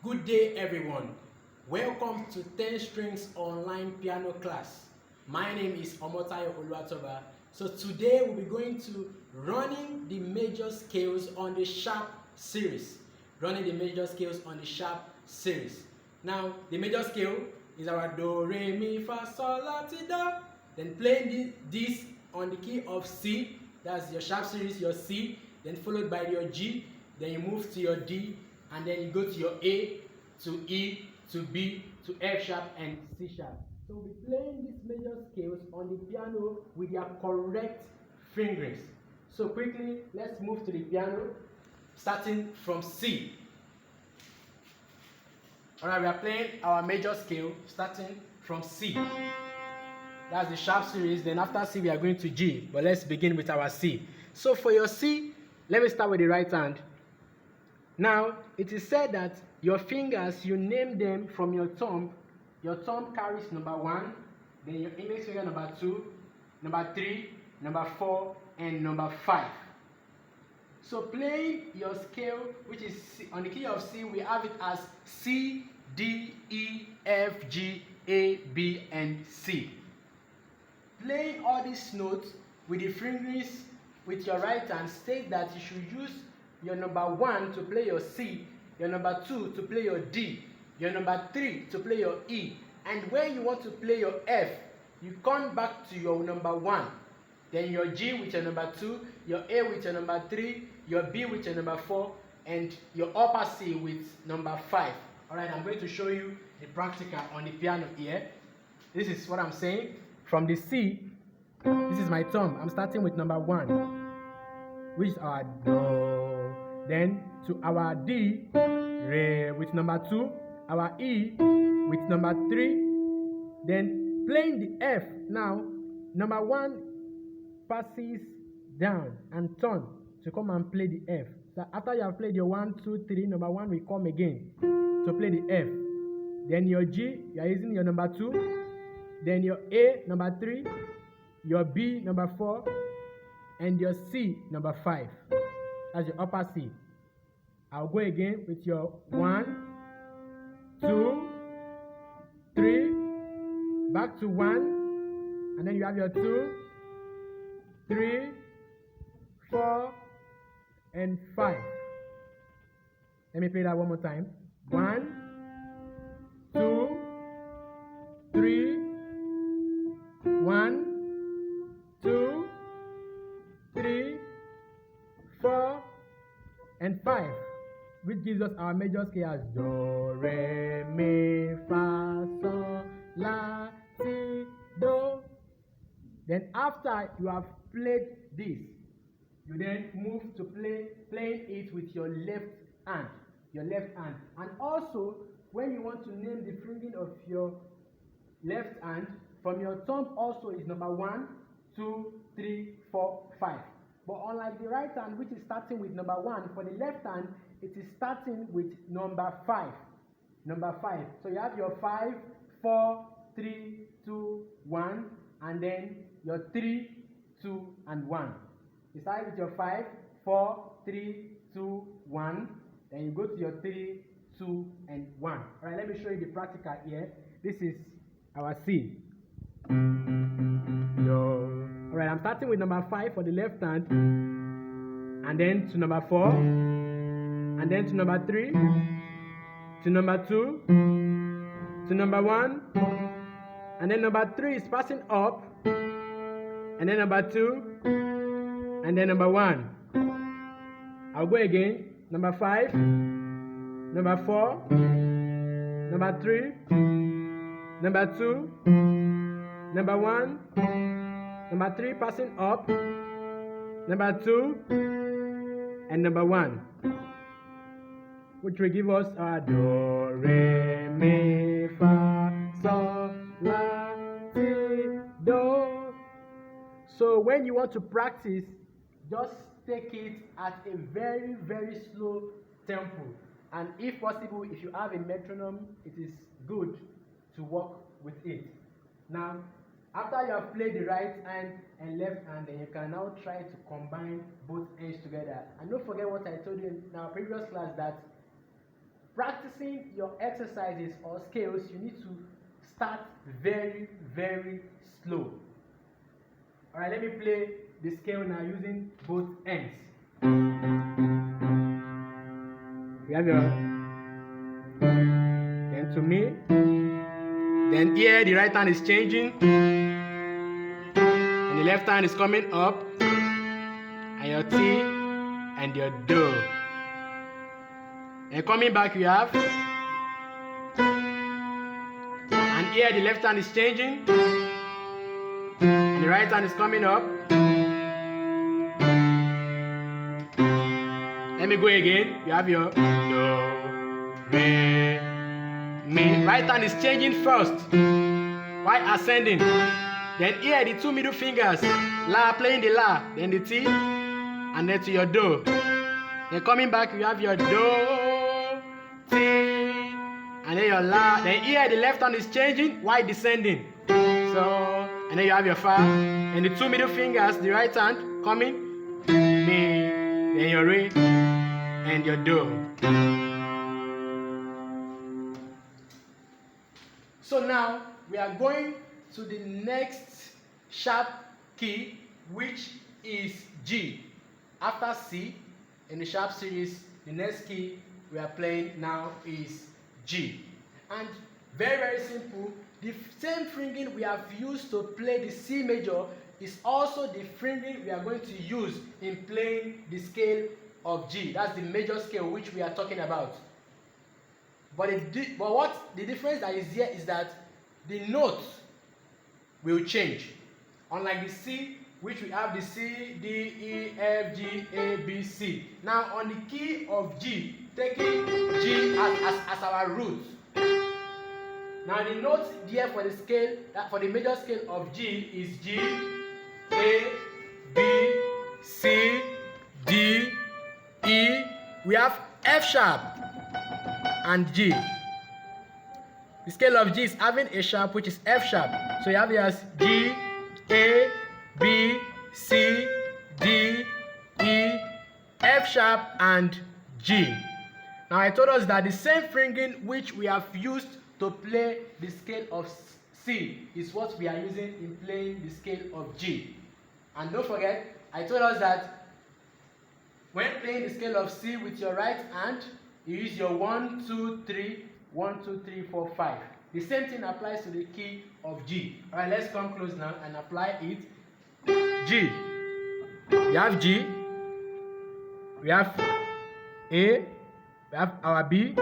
Good day, everyone. Welcome to 10 Strings Online Piano Class. My name is Omotayo Oluwatoba. So today we'll be going to running the major scales on the sharp series. Running the major scales on the sharp series. Now, the major scale is our Do, Re, Mi, Fa, Sol, La, Ti, Do. Then playing this on the key of C. That's your sharp series, your C. Then followed by your G. Then you move to your D. And then you go to your A, to E, to B, to F sharp and C sharp. So we'll be playing these major scales on the piano with their correct fingerings. So quickly, let's move to the piano, starting from C. Alright, we are playing our major scale starting from C. That's the sharp series. Then after C, we are going to G. But let's begin with our C. So for your C, let me start with the right hand. Now, it is said that your fingers, you name them from your thumb. Your thumb carries number 1, then your index finger number 2, number 3, number 4, and number 5. So playing your scale, which is C, on the key of C, we have it as C, D, E, F, G, A, B, and C. Playing all these notes with the fingerings with your right hand states that you should use your number 1 to play your C, your number 2 to play your D, your number 3 to play your E, and when you want to play your F, you come back to your number 1, then your G with your number 2, your A with your number 3, your B with your number 4, and your upper C with number 5. Alright, I'm going to show you the practical on the piano here. This is what I'm saying. From the C, this is my thumb. I'm starting with number 1, which is our Do. Then to our D, Re with number 2, our E with number 3, then playing the F. Now, number 1 passes down and turn to come and play the F. So after you have played your 1, 2, 3, number 1 will come again to play the F. Then your G, you are using your number 2, then your A, number 3, your B, number 4, and your C, number 5. That's your upper C. I'll go again with your 1, 2, 3, back to 1, and then you have your 2, 3, 4, and 5. Let me play that one more time. 1, 2, 3, 1, 2, 3, 4, and 5, which gives us our major scale as Do, Re, Mi, Fa, Sol, La, Ti, Do. Then after you have played this, you then move to playing it with your left hand. And also, when you want to name the fingering of your left hand, from your thumb also is number 1, 2, 3, 4, 5. But unlike the right hand, which is starting with number 1, for the left hand, it is starting with number 5. So you have your 5, 4, 3, 2, 1, and then your 3, 2, and 1. You start with your 5, 4, 3, 2, 1. Then you go to your 3, 2, and 1. Alright, let me show you the practical here. This is our C. Alright, I'm starting with number 5 for the left hand, and then to number 4, and then to number 3, to number 2, to number 1, and then number 3 is passing up, and then number 2, and then number 1. I'll go again. Number 5, number 4, number 3, number 2, number 1, number 3 passing up, number 2, and number 1, which will give us our Do, Re, Mi, Fa, Sol, La, Ti, Do. So when you want to practice, just take it at a very, very slow tempo. And if possible, if you have a metronome, it is good to work with it. Now, after you have played the right hand and left hand, then you can now try to combine both hands together. And don't forget what I told you in our previous class, that practicing your exercises or scales, you need to start very, very slow. Alright, let me play the scale now using both ends. We have your then to me, then here the right hand is changing and the left hand is coming up, and your T and your Do. And coming back you have, and here the left hand is changing and the right hand is coming up. Let me go again. You have your Do, Re, Mi. Right hand is changing first while ascending. Then here the two middle fingers, La, playing the La, then the T, and then to your Do. Then coming back you have your Do, T, and then your La. Then here the left hand is changing while descending. So, and then you have your Fa, and the two middle fingers, the right hand coming, Mi, then your Re, and your Do. So now we are going to the next sharp key, which is G. After C in the sharp series, the next key we are playing now is G. And very, very simple. The same fingering we have used to play the C major is also the fingering we are going to use in playing the scale of G. That's the major scale which we are talking about. But what the difference that is here is that the notes will change. Unlike the C, which we have the C, D, E, F, G, A, B, C. Now on the key of G, taking G as our root. Now the notes there for the scale, for the major scale of G is G, A, B, C, D, E. We have F sharp and G. The scale of G is having a sharp which is F sharp. So you have here as G, A, B, C, D, E, F sharp and G. Now I told us that the same fingering which we have used to play the scale of C is what we are using in playing the scale of G. And don't forget, I told us that when playing the scale of C with your right hand, you use your 1, 2, 3, 1, 2, 3, 4, 5. The same thing applies to the key of G. Alright, let's come close now and apply it. G. We have G. We have A. We have our B.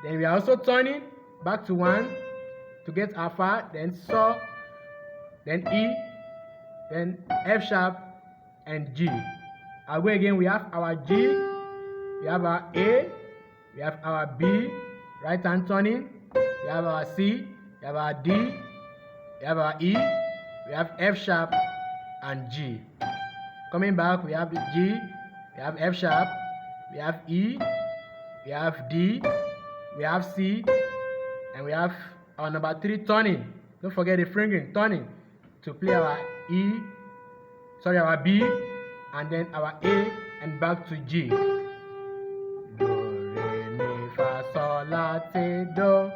Then we are also turning back to 1 to get our Fa. Then So. Then E. Then F sharp and G. I'll go again. We have our G. We have our A. We have our B. Right hand turning. We have our C. We have our D. We have our E. We have F sharp and G. Coming back, we have the G. We have F sharp. We have E. We have D. We have C. And we have our number 3 turning. Don't forget the fingering turning to play our our B, and then our A, and back to G. Do, re, mi, fa, sol, la, ti, do.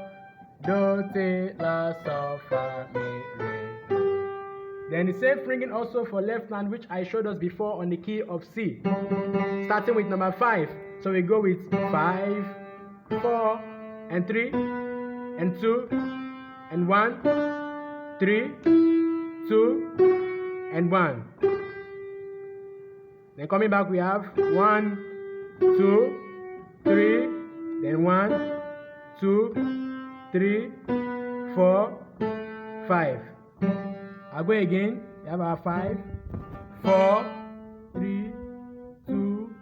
Do, ti, la, sol, fa, mi, re, do. Then the same fingering also for left hand, which I showed us before on the key of C. Starting with number 5. So we go with 5, 4, and 3, and 2, and 1, 3, 2, and 1. Then coming back, we have 1, 2, 3, then 1, 2, 3, 4, 5. I'll go again. We have our 5, 4, 3, 2,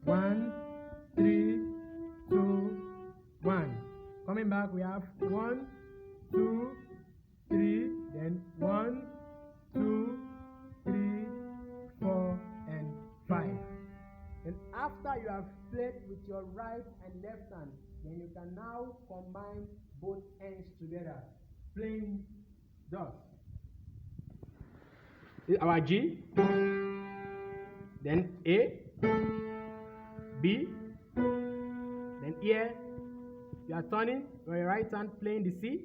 1, 3, 2, 1. Coming back, we have 1, 2, 3, then 1, 2, 3, 4, and 5. And after you have played with your right and left hand, then you can now combine both ends together, playing thus. This is our G, then A, B, then here, you are turning with your right hand playing the C,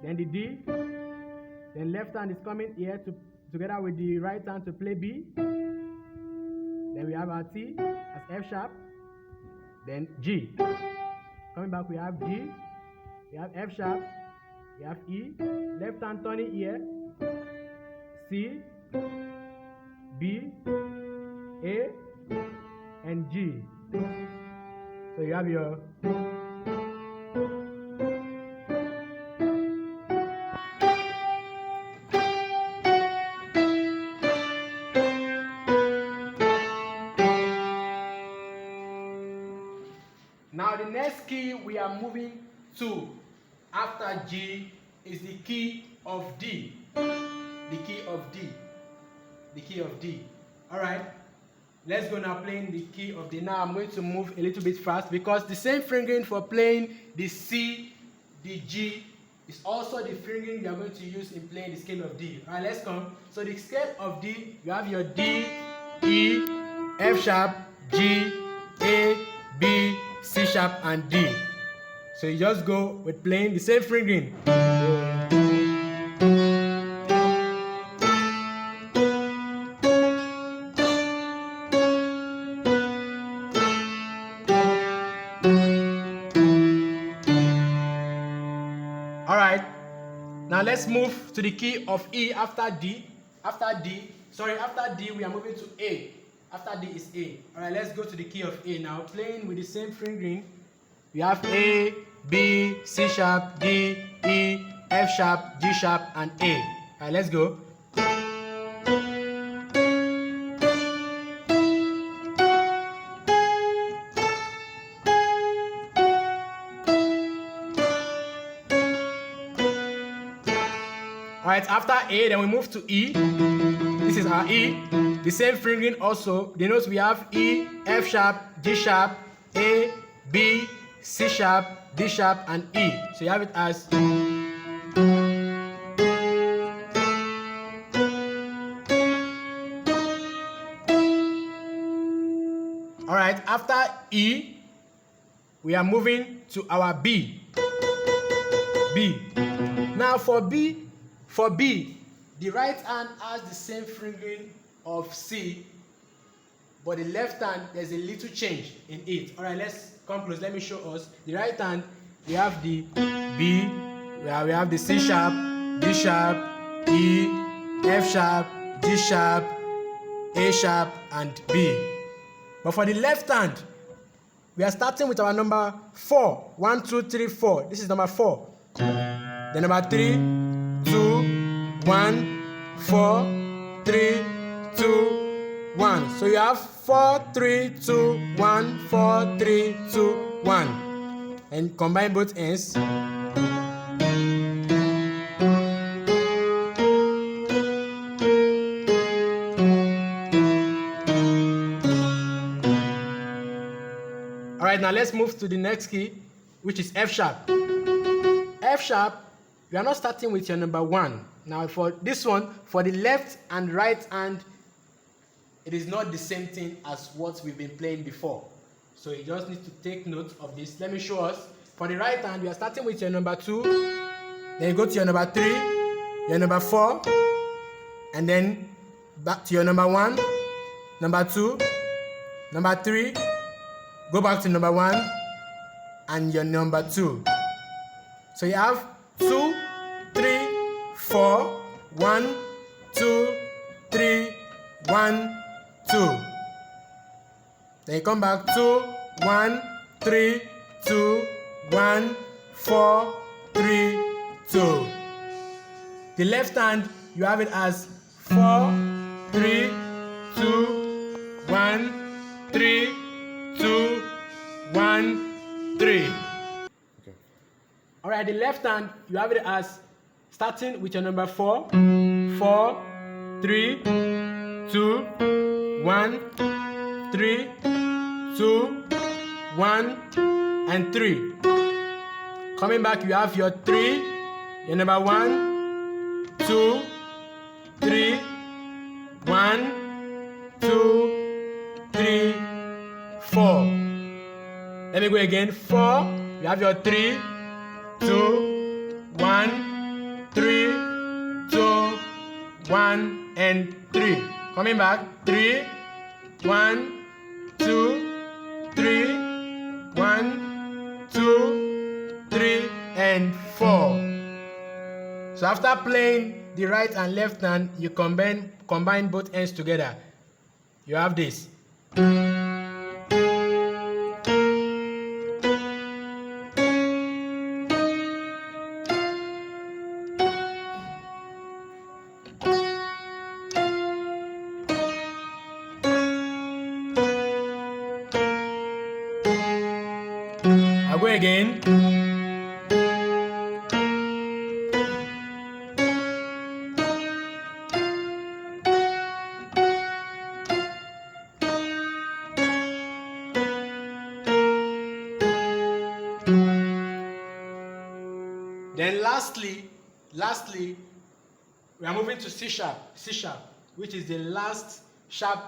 then the D, then left hand is coming here together with the right hand to play B. Then we have our T as F sharp, then G. Coming back, we have G, we have F sharp, we have E, left hand turning here, C, B, A, and G. So you have your Now the next key we are moving to after G is the key of D. The key of D. The key of D. Alright. Let's go now playing the key of D. Now I'm going to move a little bit fast because the same fingering for playing the C, the G is also the fingering we are going to use in playing the scale of D. Alright, let's come. So the scale of D, you have your D, E, F sharp, G, A, B, C sharp, and D. So you just go with playing the same fingering. Alright, now let's move to the key of E after D. After D we are moving to A. After D is A. Alright, let's go to the key of A now. Playing with the same fingering. We have A, B, C sharp, D, E, F sharp, G sharp, and A. Alright, let's go. Alright, after A, then we move to E. This is our E. The same fingering also. The notes we have E, F sharp, G sharp, A, B, C sharp, D sharp, and E. So you have it as Alright, after E, we are moving to our B. B. Now for B, the right hand has the same fingering of C, but the left hand, there's a little change in it. Alright, let's come close. Let me show us. The right hand, we have the B, where we have the C sharp, D sharp, E, F sharp, G sharp, A sharp, and B. But for the left hand, we are starting with our number 4. 1, 2, 3, 4. This is number 4. Then number 3, 2, 1, 4, 3, 2, 1. So you have 4, 3, 2, 1, 4, 3, 2, 1. And combine both ends. Alright, now let's move to the next key, which is F sharp. F sharp, we are not starting with your number 1. Now for this one, for the left and right hand, it is not the same thing as what we've been playing before. So you just need to take note of this. Let me show us. For the right hand, we are starting with your number 2. Then you go to your number 3, your number 4, and then back to your number 1, number 2, number 3, go back to number 1, and your number 2. So you have 2, 3, 4, 1, 2, 3, 1, 2. Then you come back 2, 1, 3, 2, 1, 4, 3, 2. The left hand, you have it as 4, 3, 2, 1, 3, 2, 1, 3. Okay. Alright, the left hand, you have it as starting with your number 4, 4, 3, 2, 1, 3, 2, 1, and 3. Coming back, you have your 3, your number 1, 2, 3, 1, 2, 3, 4. Let me go again. 4, You have your 3, 2, 1, 3, 2, 1, and 3. Coming back. 3, 1, 2, 3, 1, 2, 3, and 4. So after playing the right and left hand, you combine both ends together. You have this. I'll go again. Then lastly, we are moving to C sharp, which is the last sharp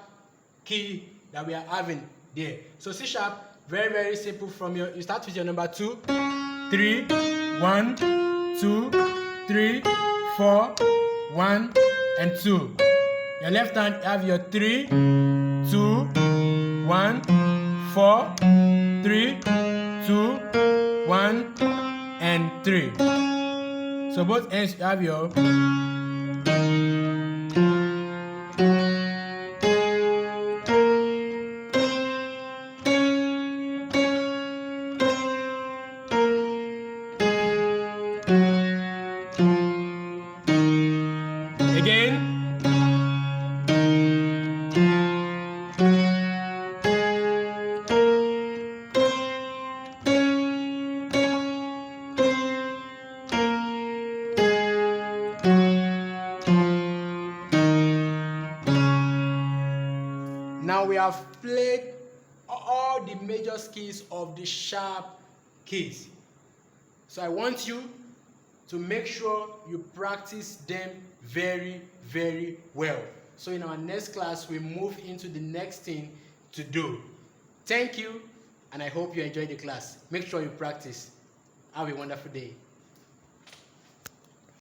key that we are having there. So C sharp, very, very simple. You start with your number 2, 3, 1, 2, 3, 4, 1, and 2. Your left hand, you have your 3, 2, 1, 4, 3, 2, 1, and 3. So both ends you have your again. Now we have played all the major scales of the sharp keys. So I want you to make sure you practice them very, very well. So in our next class, we move into the next thing to do. Thank you, and I hope you enjoyed the class. Make sure you practice. Have a wonderful day.